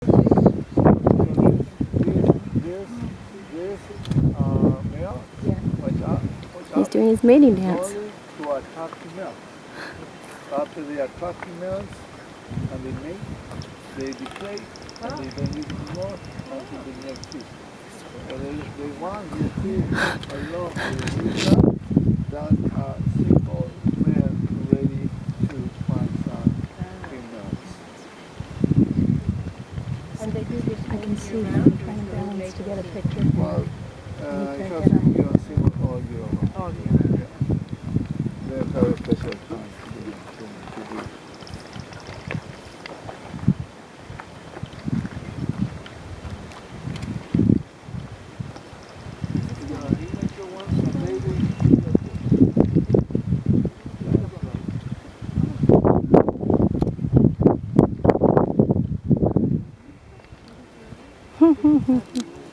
Male, He's doing his mating dance. to attract females. After they attract females and they mate, they deflate and they don't use anymore until the next season. So they want to see along with that single male ready to find some females. And they do this. I can see them trying to balance to get a picture. Well, it has to be on Seymour all year long. Oh, yeah. They have a special time to do. Hmm.